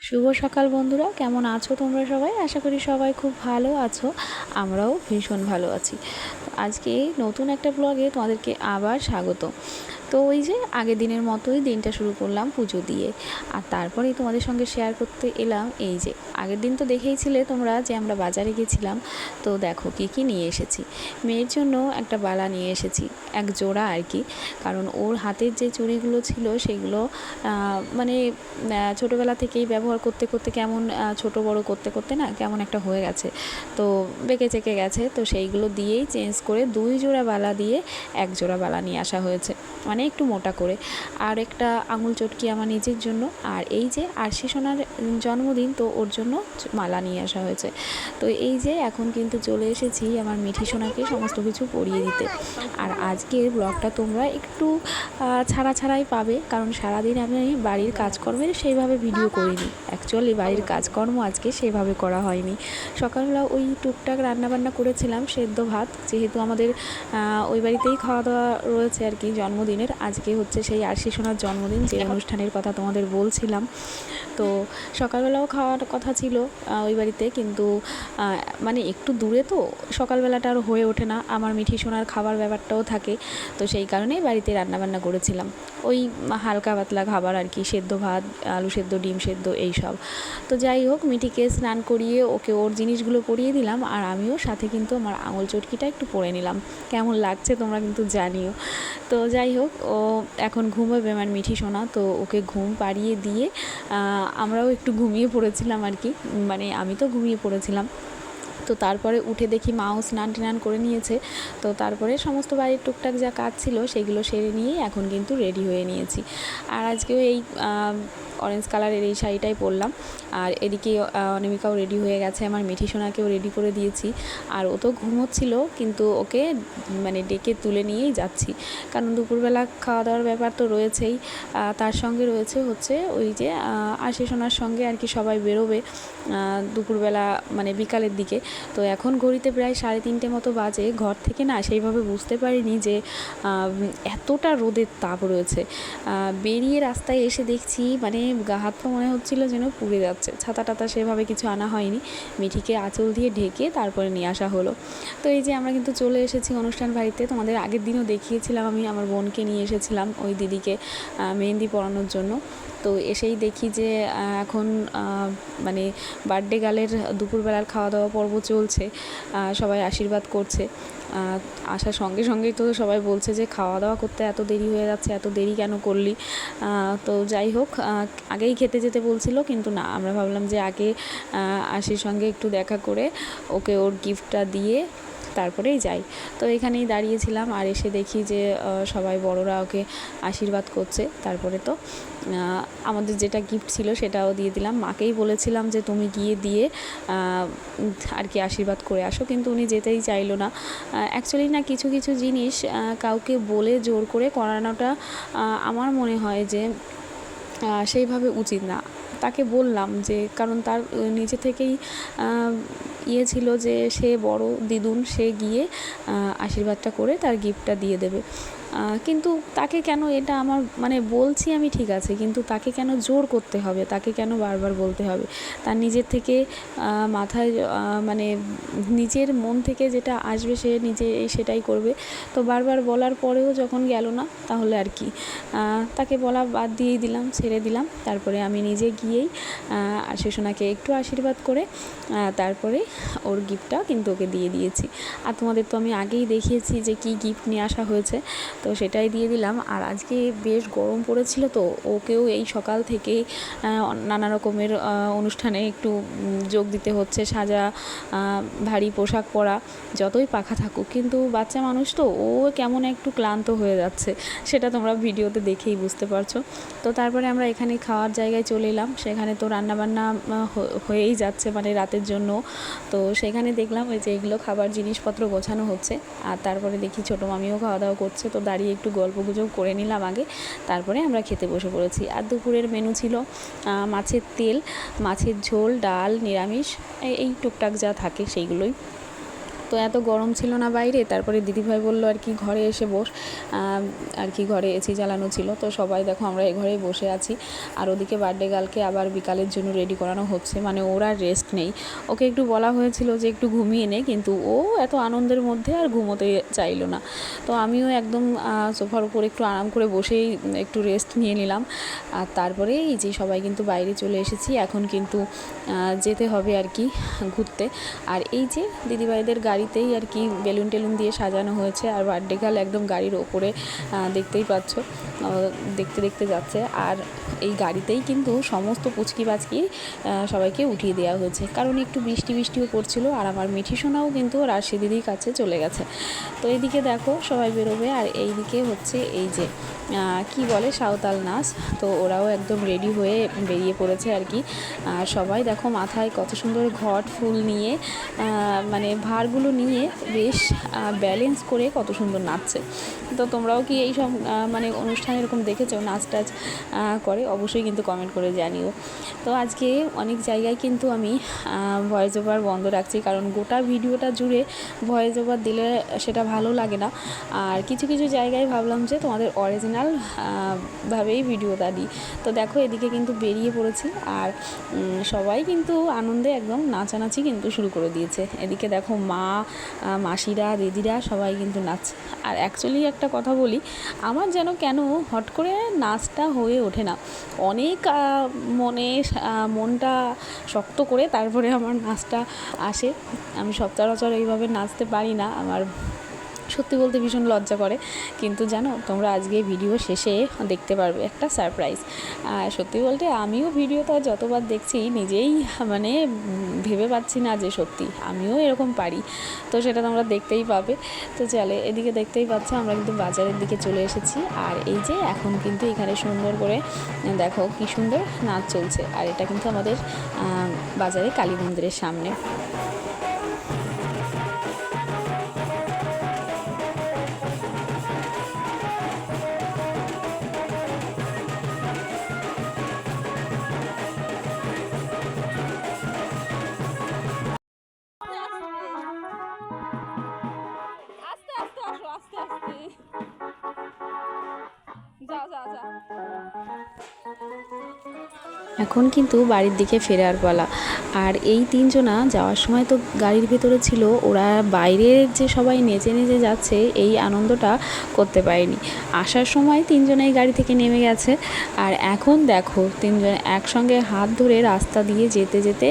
শুভ সকাল বন্ধুরা, কেমন আছো তোমরা সবাই? আশা করি সবাই খুব ভালো আছো। আমরাও ভীষণ ভালো আছি। আজকে নতুন একটা ব্লগে তোমাদেরকে আবার স্বাগত। তো ওই যে আগের দিনের মতোই দিনটা শুরু করলাম পুজো দিয়ে, আর তারপরেই তোমাদের সঙ্গে শেয়ার করতে এলাম। এই যে আগের দিন তো দেখেইছিলে তোমরা যে আমরা বাজারে গেছিলাম। তো দেখো কী নিয়ে এসেছি। মেয়ের জন্য একটা বালা নিয়ে এসেছি, এক জোড়া আর কি। কারণ ওর হাতের যে চুড়িগুলো ছিল সেগুলো মানে ছোটোবেলা থেকেই ব্যবহার করতে করতে কেমন ছোট বড় করতে করতে না কেমন একটা হয়ে গেছে, তো বেঁকে চেকে গেছে। তো সেইগুলো দিয়েই চেঞ্জ করে 2 জোড়া বালা দিয়ে 1 জোড়া বালা নিয়ে আসা হয়েছে, মানে একটু মোটা করে। আর একটা আঙুল চটকি আমার নিজের জন্য, আর এই যে আরশি সোনার জন্মদিন, তো ওর জন্য মালা নিয়ে আসা হয়েছে। তো এই যে এখন কিন্তু চলে এসেছি আমার মিঠি সোনাকে সমস্ত কিছু পরিয়ে দিতে। আর আজকের ব্লগটা তোমরা একটু ছাড়াই পাবে, কারণ সারাদিন আমি বাড়ির কাজকর্মের সেইভাবে ভিডিও করিনি। অ্যাকচুয়ালি বাড়ির কাজকর্ম আজকে সেইভাবে করা হয়নি। সকালবেলা ওই টুকটাক রান্নাবান্না করেছিলাম, সেদ্ধ ভাত, যেহেতু আমাদের ওই বাড়িতেই খাওয়া দাওয়া রয়েছে আর কি জন্মদিনের। আজকে হচ্ছে সেই আরশি সোনার জন্মদিন, যে অনুষ্ঠানের কথা তোমাদের বলছিলাম। তো সকালবেলাও খাওয়ার কথা ছিল ওই বাড়িতে, কিন্তু মানে একটু দূরে তো সকালবেলাটা আর হয়ে ওঠে না, আমার মিঠি সোনার খাবার ব্যাপারটাও থাকে। তো সেই কারণেই বাড়িতে রান্নাবান্না করেছিলাম ওই হালকা পাতলা খাবার আর কি, সেদ্ধ ভাত, আলু সেদ্ধ, ডিম সেদ্ধ, এইসব। তো যাই হোক, মিঠিকে স্নান করিয়ে ওকে ওর জিনিসগুলো পরিয়ে দিলাম, আর আমিও সাথে কিন্তু আমার আঙুল চটকিটা একটু পরে নিলাম। কেমন লাগছে তোমরা কিন্তু জানিও। তো যাই হোক, ও এখন ঘুমোবে আমার মিঠি সোনা। তো ওকে ঘুম পাড়িয়ে দিয়ে আমরাও একটু ঘুমিয়ে পড়েছিলাম আর কি, মানে আমি তো ঘুমিয়ে পড়েছিলাম। তো তারপরে উঠে দেখি মাও স্নান টান করে নিয়েছে। তো তারপরে সমস্ত বাড়ির টুকটাক যা কাজ ছিল সেগুলো সেরে নিয়েই এখন কিন্তু রেডি হয়ে নিয়েছি। আর আজকেও এই অরেঞ্জ কালারের এই শাড়িটাই পরলাম। আর এদিকে অনামিকাও রেডি হয়ে গেছে, আমার মিঠি সোনাকেও রেডি করে দিয়েছি। আর ও তো ঘুমোচ্ছিল, কিন্তু ওকে মানে ডেকে তুলে নিয়েই যাচ্ছি, কারণ দুপুরবেলা খাওয়া দাওয়ার ব্যাপার তো রয়েছেই। তার সঙ্গে রয়েছে হচ্ছে ওই যে আরশি সোনার সঙ্গে আর কি সবাই বেরোবে দুপুরবেলা, মানে বিকালের দিকে। তো এখন ঘড়িতে প্রায় 3:30 মতো বাজে। ঘর থেকে না সেইভাবে বুঝতে পারিনি যে এতটা রোদের তাপ রয়েছে। বেরিয়ে রাস্তায় এসে দেখছি মানে গা হাত পা মনে হচ্ছিলো যেন পুড়ে যাচ্ছে। ছাতা টাতা সেভাবে কিছু আনা হয়নি, মিঠিকে আঁচল দিয়ে ঢেকে তারপরে নিয়ে আসা হলো। তো এই যে আমরা কিন্তু চলে এসেছি অনুষ্ঠান বাড়িতে। তোমাদের আগের দিনও দেখিয়েছিলাম, আমি আমার বোনকে নিয়ে এসেছিলাম ওই দিদিকে মেহেন্দি পরানোর জন্য। তো এসেই দেখি যে এখন মানে বার্থডে গার্লের দুপুরবেলার খাওয়া দাওয়া পর্ব চলছে, সবাই আশীর্বাদ করছে। আসার সঙ্গে সঙ্গেই তো সবাই বলছে যে খাওয়া দাওয়া করতে এত দেরি হয়ে যাচ্ছে, এত দেরি কেন করলি? তো যাই হোক, আগেই খেতে যেতে বলছিল, কিন্তু না, আমরা ভাবলাম যে আগে আশির সঙ্গে একটু দেখা করে ওকে ওর গিফটটা দিয়ে তারপরেই যাই। তো এখানেই দাঁড়িয়েছিলাম, আর এসে দেখি যে সবাই বড়রা ওকে আশীর্বাদ করছে। তারপরে তো আমাদের যেটা গিফট ছিল সেটাও দিয়ে দিলাম। মাকেই বলেছিলাম যে তুমি গিয়ে দিয়ে আর কি আশীর্বাদ করে আসো, কিন্তু উনি যেতেই চাইলো না। অ্যাকচুয়ালি না, কিছু কিছু জিনিস কাউকে বলে জোর করে করানোটা আমার মনে হয় যে সেইভাবে উচিত না। তাকে বললাম যে, কারণ তার নিজে থেকেই ছিল যে সে বড় দিদুন, সে গিয়ে আশীর্বাদটা করে তার গিফটটা দিয়ে দেবে। কিন্তু তাকে কেন, এটা আমার মানে বলছি আমি ঠিক আছে, কিন্তু তাকে কেন জোর করতে হবে? তাকে কেন বারবার বলতে হবে? তার নিজের থেকে মাথায় মানে নিজের মন থেকে যেটা আসবে সে নিজে সেটাই করবে। তো বারবার বলার পরেও যখন গেল না, তাহলে আর কি, তাকে বলা বাদ দিয়েই দিলাম, ছেড়ে দিলাম। তারপরে আমি নিজে গিয়েই আরশি সোনাকে একটু আশীর্বাদ করে তারপরে ওর গিফটটা কিন্তু ওকে দিয়ে দিয়েছি। আর তোমাদের তো আমি আগেই দেখিয়েছি যে কি গিফট নিয়ে আসা হয়েছে, তো সেটাই দিয়ে দিলাম। আর আজকে বেশ গরম পড়েছিল, তো ওকেও এই সকাল থেকেই নানা রকমের অনুষ্ঠানে একটু যোগ দিতে হচ্ছে, সাজা, ভারী পোশাক পরা, যতই পাখা থাকুক, কিন্তু বাচ্চা মানুষ তো, ও কেমন একটু ক্লান্ত হয়ে যাচ্ছে, সেটা তোমরা ভিডিওতে দেখেই বুঝতে পারছো। তো তারপরে আমরা এখানে খাওয়ার জায়গায় চলে এলাম। সেখানে তো রান্নাবান্না হয়েই যাচ্ছে, মানে রাতের জন্য। তো সেখানে দেখলাম ওই যে এগুলো খাবার জিনিসপত্র গোছানো হচ্ছে, আর তারপরে দেখি ছোটো মামিও খাওয়া দাওয়া করছে। তো দাঁড়িয়ে একটু গল্প গুজব করে নিলাম আগে, তারপরে আমরা খেতে বসে পড়েছি। আর দুপুরের মেনু ছিল মাছের তেল, মাছের ঝোল, ডাল, নিরামিষ, এই টুকটাক যা থাকে সেইগুলোই। তো তো এত গরম ছিল না বাইরে, তারপরে দিদিভাই বললো আর কি ঘরে এসে বস, আর কি ঘরে এসি জ্বালানো ছিল। তো সবাই দেখো আমরা এই ঘরেই বসে আছি। আর ওদিকে বার্থডে গার্লকে আবার বিকালের জন্য রেডি করানো হচ্ছে, মানে ওর আর রেস্ট নেই। ওকে একটু বলা হয়েছিল যে একটু ঘুমিয়ে নে, কিন্তু ও এত আনন্দের মধ্যে আর ঘুমোতে চাইলো না। তো আমিও একদম সোফার উপর একটু আরাম করে বসেই একটু রেস্ট নিয়ে নিলাম। আর তারপরে এই যে সবাই কিন্তু বাইরে চলে এসেছি, এখন কিন্তু যেতে হবে আর কি ঘুরতে। আর এই যে দিদিভাইদের গাড়িতেই আর কি বেলুন টেলুন দিয়ে সাজানো হয়েছে, আর বার্থডে গার্ল একদম গাড়ির ওপরে দেখতেই পাচ্ছ দেখতে দেখতে যাচ্ছে। আর এই গাড়িতেই কিন্তু সমস্ত পুচকি বাচকি সবাইকে উঠিয়ে দেওয়া হয়েছে, কারণ একটু বৃষ্টিও পড়ছিল। আর আমার মিঠি সোনাও কিন্তু রাশি দিদির কাছে চলে গেছে। তো এইদিকে দেখো সবাই বেরোবে, আর এইদিকে হচ্ছে এই যে কি বলে সাঁওতাল নাচ। তো ওরাও একদম রেডি হয়ে বেরিয়ে পড়েছে আর কি। আর সবাই দেখো মাথায় কত সুন্দর ঘট ফুল নিয়ে মানে ভারগুলো নিয়ে বেশ ব্যালেন্স করে কত সুন্দর নাচছে। তো তোমরাও কি এই সব মানে অনুষ্ঠানে এরকম দেখেছো নাচ টাচ করে? অবশ্যই কিন্তু কমেন্ট করে জানিও। তো আজকে অনেক জায়গায় কিন্তু আমি ভয়েস ওভার বন্ধ রাখছি, কারণ গোটা ভিডিওটা জুড়ে ভয়েস ওভার দিলে সেটা ভালো লাগে না। আর কিছু কিছু জায়গায় ভাবলাম যে তোমাদের অরিজিনাল ভাবেই ভিডিওটা দিই। তো দেখো এদিকে কিন্তু বেরিয়ে পড়েছি, আর সবাই কিন্তু আনন্দে একদম নাচানাচি কিন্তু শুরু করে দিয়েছে। এদিকে দেখো মা, মাসিরা, দিদিরা সবাই কিন্তু নাচছে। আর অ্যাকচুয়ালি একটা কথা বলি, আমার যেন কেন হট করে নাচটা হয়ে ওঠে না। অনেক মনটা শক্ত করে তারপরে আমার নাচটা আসে। আমি সচরাচর এইভাবে নাচতে পারি না, আমার সত্যি বলতে ভীষণ লজ্জা করে। কিন্তু জানো তোমরা আজকে ভিডিও শেষে দেখতে পারবে একটা সারপ্রাইজ। সত্যি বলতে আমিও ভিডিওটা যতবার দেখছি নিজেই মানে ভেবে পাচ্ছি না যে সত্যি আমিও এরকম পারি। তো সেটা তোমরা দেখতেই পাবে। তো চলে এদিকে দেখতেই পাচ্ছ আমরা কিন্তু বাজারের দিকে চলে এসেছি। আর এই যে এখন কিন্তু এখানে সুন্দর করে দেখো কি সুন্দর নাচ চলছে। আর এটা কিন্তু আমাদের বাজারে কালী মন্দিরের সামনে। এখন কিন্তু বাড়ির দিকে ফেরার পালা। আর এই তিনজনা যাওয়ার সময় তো গাড়ির ভেতরে ছিল, ওরা বাইরের যে সবাই নেচে নেচে যাচ্ছে এই আনন্দটা করতে পারেনি। আসার সময় তিনজনেই গাড়ি থেকে নেমে গেছে, আর এখন দেখো তিনজন একসঙ্গে হাত ধরে রাস্তা দিয়ে যেতে যেতে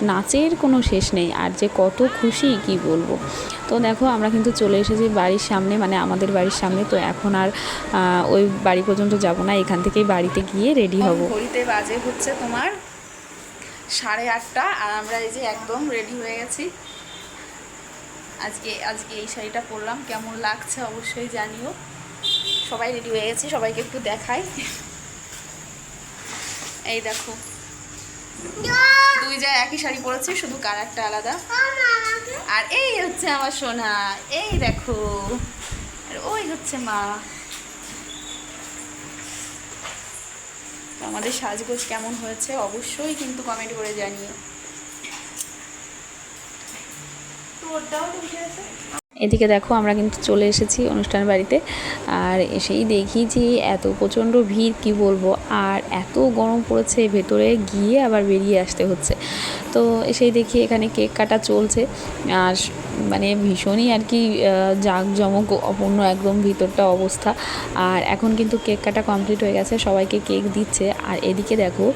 নাচের কোনো শেষ নেই। আর যে কত খুশি কি বলবো। তো দেখো আমরা কিন্তু চলে এসেছি বাড়ির সামনে, মানে আমাদের বাড়ির সামনে। তো এখন আর ওই বাড়ি পর্যন্ত যাব না, এখান থেকেই বাড়িতে গিয়ে রেডি হব। ঘড়িতে বাজে হচ্ছে তোমার 8:30, আর আমরা এই যে একদম রেডি হয়ে গেছি। আজকে এই শাড়িটা পরলাম, কেমন লাগছে অবশ্যই জানিও। সবাই রেডি হয়ে গেছি, সবাইকে একটু দেখাই। এই দেখো দুই জায়গায় একই শাড়ি পরেছি, শুধু কালারটা আলাদা। আর এই হচ্ছে আমার সোনা, এই দেখো। আর ওই হচ্ছে মা। তো আমাদের সাজগোজ কেমন হয়েছে অবশ্যই কিন্তু কমেন্ট করে জানিও। এদিকে দেখো আমরা কিন্তু চলে এসেছি অনুষ্ঠান বাড়িতে। আর এসেই দেখি যে এত প্রচণ্ড ভিড় কি বলবো, আর এত গরম পড়েছে, ভেতরে গিয়ে আবার বেরিয়ে আসতে হচ্ছে। তো এসেই দেখি এখানে কেক কাটা চলছে, আর মানে ভীষণই আর কি জাঁকজমক অপূর্ণ একদম ভিতরটা অবস্থা। আর এখন কিন্তু কেক কাটা কমপ্লিট হয়ে গেছে, সবাইকে কেক দিচ্ছে। আর এদিকে দেখো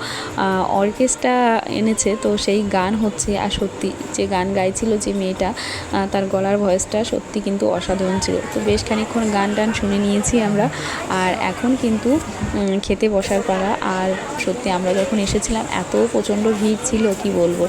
অর্কেস্ট্রা এনেছে, তো সেই গান হচ্ছে। আর সত্যি যে গান গাইছিল যে মেয়েটা, তার গলার ভয়েসটা সত্যি কিন্তু অসাধারণ ছিল। তো বেশ খানিকক্ষণ গান টান শুনে নিয়েছি আমরা। আর এখন কিন্তু খেতে বসার পালা। আর সত্যি আমরা যখন এসেছিলাম এত প্রচণ্ড ভিড় ছিল কি বলবো।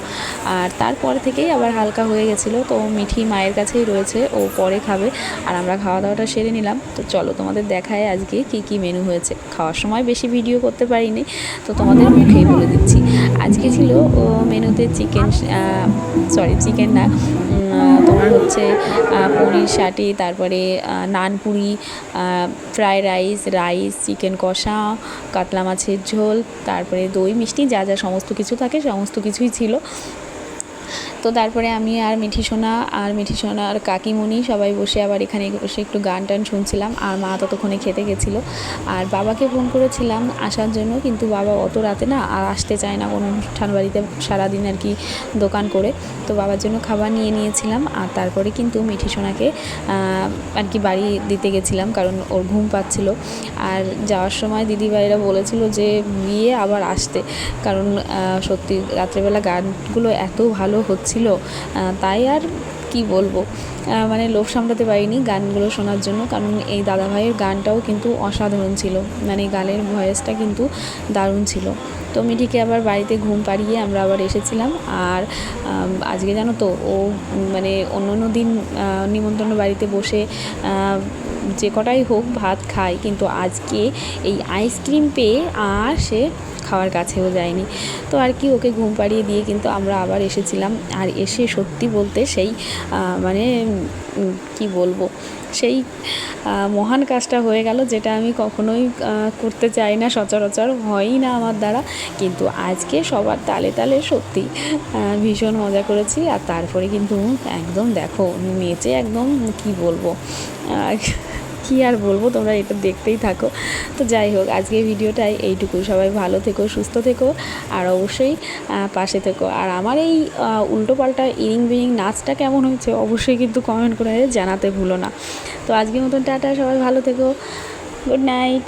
আর তারপর থেকেই আবার হালকা হয়ে গেছিলো। তো মিঠি মায়ের কাছেই রয়েছে, ও পরে খাবে। আর আমরা খাওয়া দাওয়াটা সেরে নিলাম। তো চলো তোমাদের দেখায় আজকে কি কি মেনু হয়েছে। খাওয়ার সময় বেশি ভিডিও করতে পারিনি, তো তোমাদের মুখেই বলে দিচ্ছি। আজকে ছিল মেনুতে চিকেন না, তোমার হচ্ছে পনির শাটি, তারপরে নানপুরি, ফ্রাইড রাইস, চিকেন কষা, কাতলা মাছের ঝোল, তারপরে দই মিষ্টি, যা যা সমস্ত কিছু থাকে সমস্ত কিছুই ছিল। তো তারপরে আমি আর মিঠি সোনা আর কাকিমণি সবাই বসে আবার এখানে বসে একটু গান টান শুনছিলাম, আর মা ততক্ষণে খেতে গেছিলো। আর বাবাকে ফোন করেছিলাম আসার জন্য, কিন্তু বাবা অত রাতে না আর আসতে চায় না কোনো অনুষ্ঠান বাড়িতে, সারাদিন আর কি দোকান করে। তো বাবার জন্য খাবার নিয়ে নিয়েছিলাম, আর তারপরে কিন্তু মিঠি সোনাকে আর কি বাড়ি দিতে গেছিলাম, কারণ ওর ঘুম পাচ্ছিলো। আর যাওয়ার সময় দিদিভাইরা বলেছিল যে গিয়ে আবার আসতে, কারণ সত্যি রাত্রেবেলা গানগুলো এত ভালো হচ্ছিল, তাই আর কি বলবো, মানে লোভ সামলাতে পারিনি গানগুলো শোনার জন্য। কারণ এই দাদাভাইয়ের গানটাও কিন্তু অসাধারণ ছিল, মানে গানের ভয়েসটা কিন্তু দারুণ ছিল। তো মিঠিকে আবার বাড়িতে ঘুম পাড়িয়ে আমরা আবার এসেছিলাম। আর আজকে জানো তো, ও মানে অন্য দিন নিমন্ত্রণ বাড়িতে বসে যে কটাই হোক ভাত খায়, কিন্তু আজকে এই আইসক্রিম পেয়ে আর সে খাওয়ার কাছেও যায়নি। তো আর কি, ওকে ঘুম পাড়িয়ে দিয়ে কিন্তু আমরা আবার এসেছিলাম। আর এসে সত্যি বলতে সেই মানে কি বলবো, সেই মহান কাজটা হয়ে গেল, যেটা আমি কখনোই করতে চাই না, সচরাচর হয়ই না আমার দ্বারা। কিন্তু আজকে সবার তালে তালে সত্যি ভীষণ মজা করেছি। আর তারপরে কিন্তু একদম দেখো নেচে একদম কি বলবো, কী আর বলবো, তোমরা এটা দেখতেই থাকো। তো যাই হোক, আজকের ভিডিওটাই এইটুকু। সবাই ভালো থেকো, সুস্থ থেকো, আর অবশ্যই পাশে থেকো। আর আমার এই উল্টোপাল্টা ইরিং বিরিং নাচটা কেমন হয়েছে অবশ্যই কিন্তু কমেন্ট করে জানাতে ভুলো না। তো আজকের মতন টাটা, সবাই ভালো থেকো, গুড নাইট।